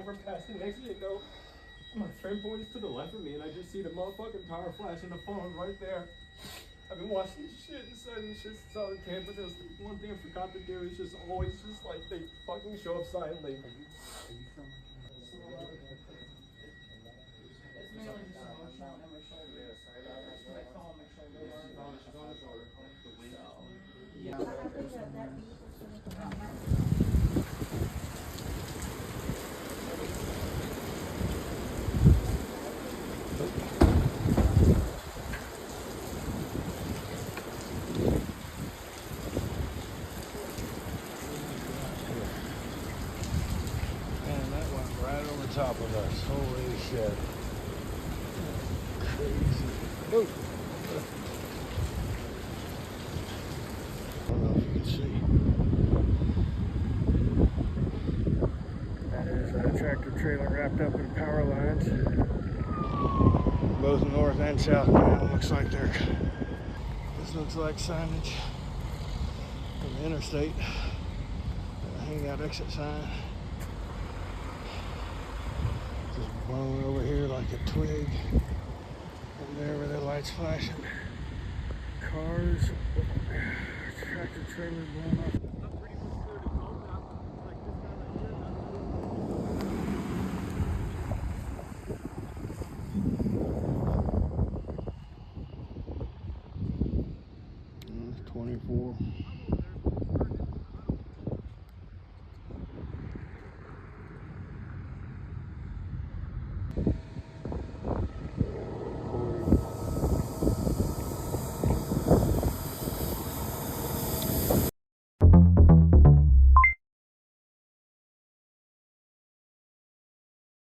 overpass, and next thing you know, my friend points to the left of me, and I just see the motherfucking power flash and the phone right there. I've been watching this shit and studying shit since I was a kid, but there's one thing I forgot to do is just always just like they fucking show up silently. Top of us. Holy shit. Crazy. Oh. I don't know if you can see. That is a tractor trailer wrapped up in power lines. Both north and south now. Looks like they're. This looks like signage from the interstate. Hangout exit sign. Blown over here like a twig. And there where the light's flashing. Cars, tractor trailer blown off.